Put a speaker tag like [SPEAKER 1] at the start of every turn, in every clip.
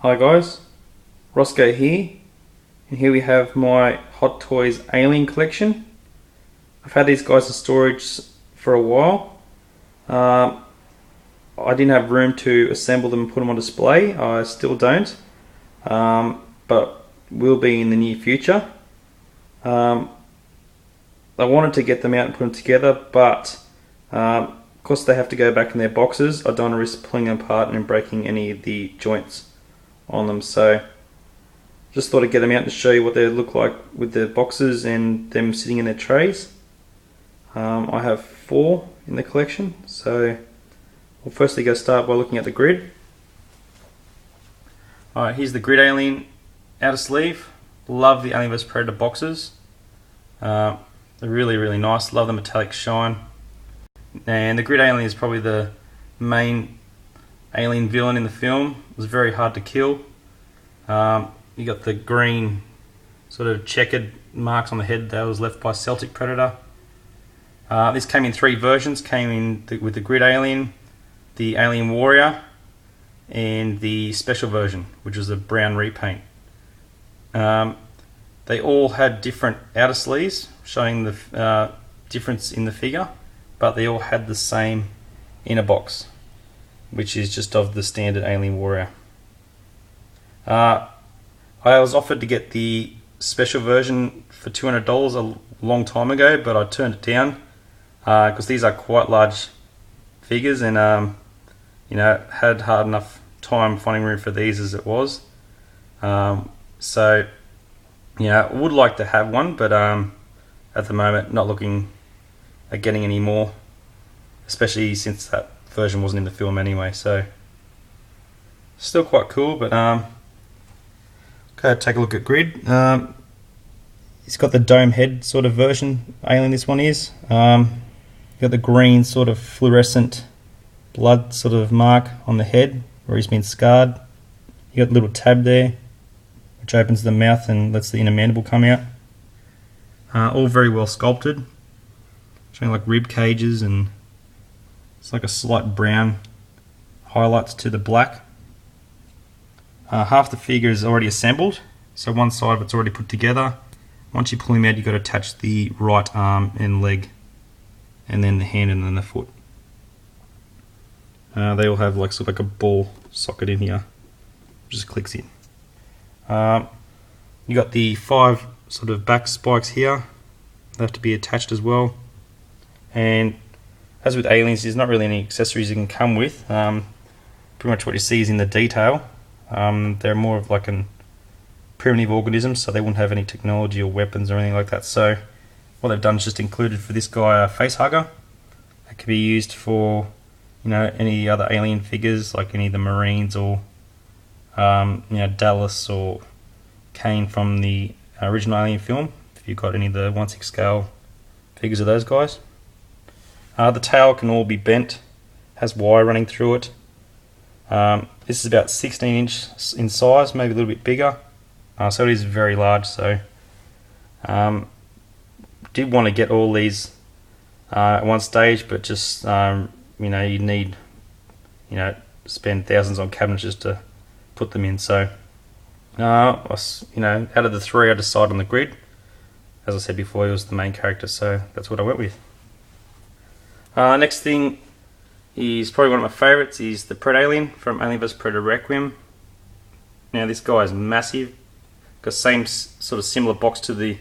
[SPEAKER 1] Hi guys, Roscoe here, and here we have my Hot Toys Alien collection. I've had these guys in storage for a while. I didn't have room to assemble them and put them on display. I still don't, but will be in the near future. I wanted to get them out and put them together, but of course they have to go back in their boxes. I don't want to risk pulling them apart and breaking any of the joints on them, so just thought I'd get them out and show you what they look like with the boxes and them sitting in their trays. I have 4 in the collection, so we'll firstly go start by looking at the grid. Alright, here's the Grid Alien outer sleeve. Love the Alien vs Predator boxes. They're really nice. Love the metallic shine. And the Grid Alien is probably the main alien villain in the film. It was very hard to kill. You got the green sort of checkered marks on the head that was left by Celtic Predator. This came in 3 versions. Came in with the Grid Alien, the Alien Warrior, and the special version, which was a brown repaint. They all had different outer sleeves, showing the difference in the figure, but they all had the same inner box, which is just of the standard Alien Warrior. I was offered to get the special version for $200 a long time ago, but I turned it down because these are quite large figures, and had hard enough time finding room for these as it was. So I would like to have one, but at the moment not looking at getting any more, especially since that version wasn't in the film anyway. So still quite cool, but okay, take a look at Grid. It's got the dome head sort of version alien, this one is. Got the green sort of fluorescent blood sort of mark on the head where he's been scarred. You got the little tab there which opens the mouth and lets the inner mandible come out. All very well sculpted, showing like rib cages, and it's like a slight brown highlights to the black. Half the figure is already assembled, so one side of it's already put together. Once you pull him out, you've got to attach the right arm and leg, and then the hand and then the foot. They all have like sort of like a ball socket in here, just clicks in. You got the 5 sort of back spikes here. They have to be attached as well. And as with aliens, there's not really any accessories you can come with. Pretty much what you see is in the detail. They're more of like an primitive organism, so they wouldn't have any technology or weapons or anything like that. So what they've done is just included for this guy a face hugger that could be used for any other alien figures, like any of the Marines, or Dallas or Kane from the original Alien film, if you've got any of the 1/6 scale figures of those guys. The tail can all be bent, has wire running through it. This is about 16 inch in size, maybe a little bit bigger, so it is very large. So did want to get all these at one stage, but just you need spend thousands on cabinets just to put them in. So out of the 3, I decided on the Grid. As I said before, he was the main character, so that's what I went with. Next thing is probably one of my favourites, is the Predalien from Alien vs Predator Requiem. Now this guy is massive, got the same sort of similar box to the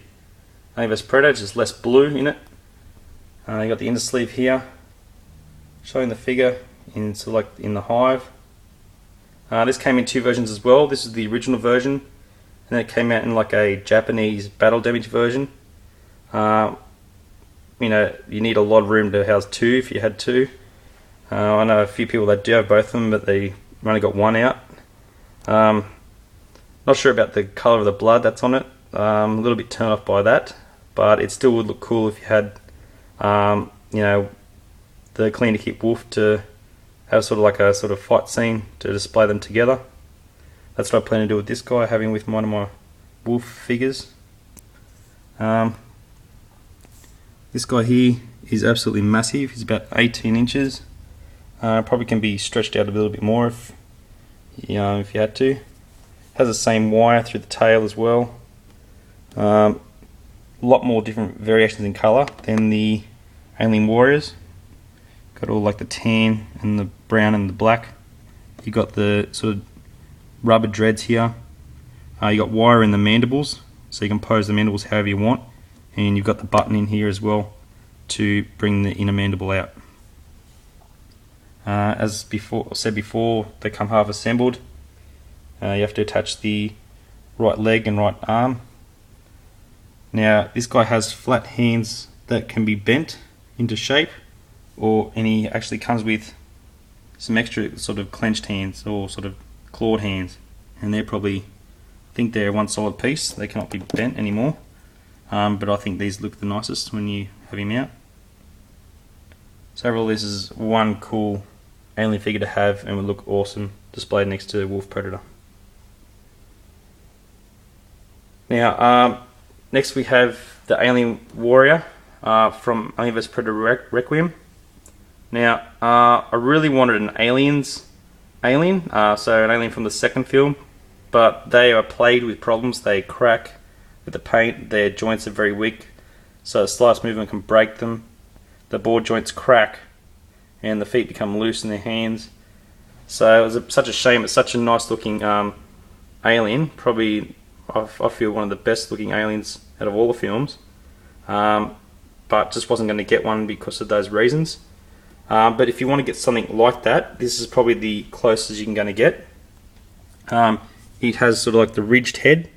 [SPEAKER 1] Alien vs Predator, just less blue in it. You got the inner sleeve here, showing the figure in sort of like in the hive. This came in 2 versions as well. This is the original version, and then it came out in like a Japanese battle damage version. You need a lot of room to house 2 if you had 2. I know a few people that do have both of them, but they only got 1 out. Not sure about the colour of the blood that's on it. A little bit turned off by that, but it still would look cool if you had the Clean to Keep Wolf to have sort of like a sort of fight scene to display them together. That's what I plan to do with this guy, having with one of my wolf figures. This guy here is absolutely massive. He's about 18 inches. Probably can be stretched out a little bit more if you had to. Has the same wire through the tail as well. A lot more different variations in colour than the Alien Warriors. Got all like the tan and the brown and the black. You got the sort of rubber dreads here. You got wire in the mandibles, so you can pose the mandibles however you want. And you've got the button in here as well to bring the inner mandible out. As said before, they come half assembled. You have to attach the right leg and right arm. Now this guy has flat hands that can be bent into shape, and he actually comes with some extra sort of clenched hands or sort of clawed hands, and they're probably, I think they're one solid piece. They cannot be bent anymore, but I think these look the nicest when you have him out. So overall, this is one cool alien figure to have and would look awesome displayed next to Wolf Predator. Now, next we have the Alien Warrior from Alien vs Predator Requiem. Now, I really wanted an alien, so an alien from the second film, but they are plagued with problems. They crack with the paint, their joints are very weak, so the slightest movement can break them. The board joints crack, and the feet become loose in their hands. So it was such a shame. It's such a nice looking alien, probably I feel one of the best looking aliens out of all the films, but just wasn't going to get one because of those reasons. But if you want to get something like that, this is probably the closest you're going to get. It has sort of like the ridged head,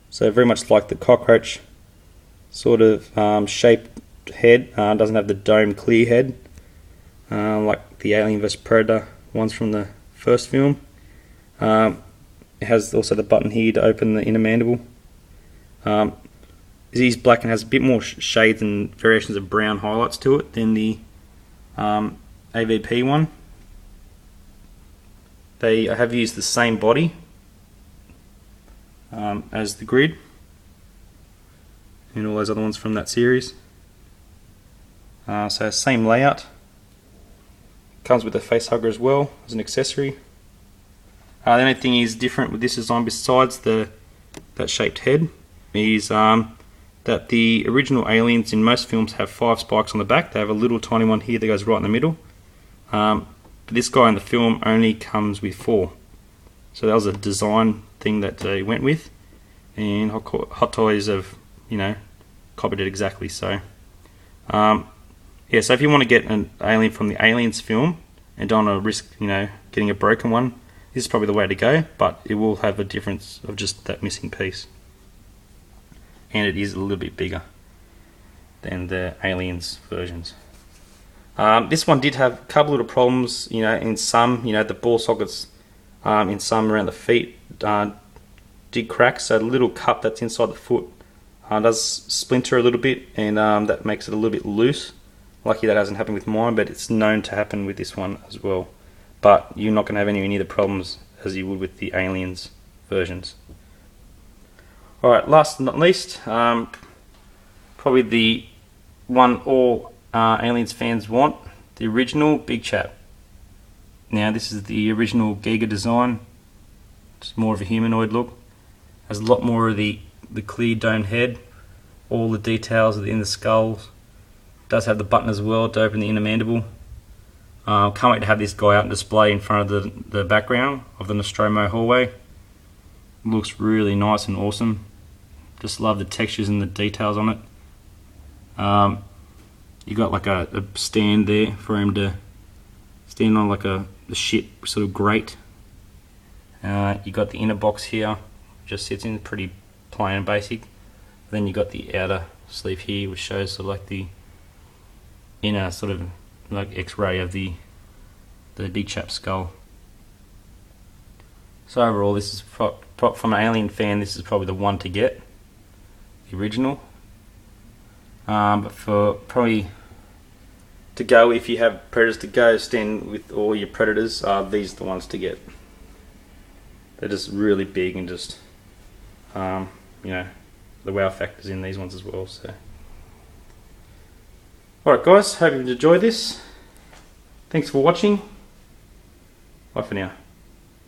[SPEAKER 1] so very much like the cockroach sort of shaped head. Doesn't have the dome clear head like the Alien vs Predator ones from the first film. It has also the button here to open the inner mandible. It is black and has a bit more shades and variations of brown highlights to it than the AVP one. They have used the same body as the grid and all those other ones from that series. So same layout. Comes with a face hugger as well as an accessory. The only thing is different with this design besides that shaped head is that the original aliens in most films have 5 spikes on the back. They have a little tiny one here that goes right in the middle. But this guy in the film only comes with 4. So that was a design thing that they went with, and Hot Toys have, copied it exactly. So yeah, so if you want to get an alien from the Aliens film and don't want to risk, getting a broken one, this is probably the way to go, but it will have a difference of just that missing piece. And it is a little bit bigger than the Aliens versions. This one did have a couple little problems, in some, the ball sockets in some around the feet did crack, so the little cup that's inside the foot does splinter a little bit, and that makes it a little bit loose. Lucky that hasn't happened with mine, but it's known to happen with this one as well. But you're not going to have any near the problems as you would with the Aliens versions. Alright, last but not least, probably the one all Aliens fans want, the original Big Chap. Now this is the original Giga design. It's more of a humanoid look. Has a lot more of the clear domed head, all the details in the skulls. Does have the button as well to open the inner mandible. Can't wait to have this guy out on display in front of the background of the Nostromo hallway. Looks really nice and awesome. Just love the textures and the details on it. You got like a stand there for him to stand on, like the shit sort of grate. You got the inner box here, just sits in pretty plain and basic. Then you got the outer sleeve here, which shows sort of like the inner sort of like X-ray of the Big Chap skull. So overall, this is from an Alien fan, this is probably the one to get, the original. But for probably to go, if you have Predators to go, stand with all your Predators, these are the ones to get. They're just really big and just, the wow factor's in these ones as well. So, alright guys, hope you've enjoyed this. Thanks for watching. Bye for now.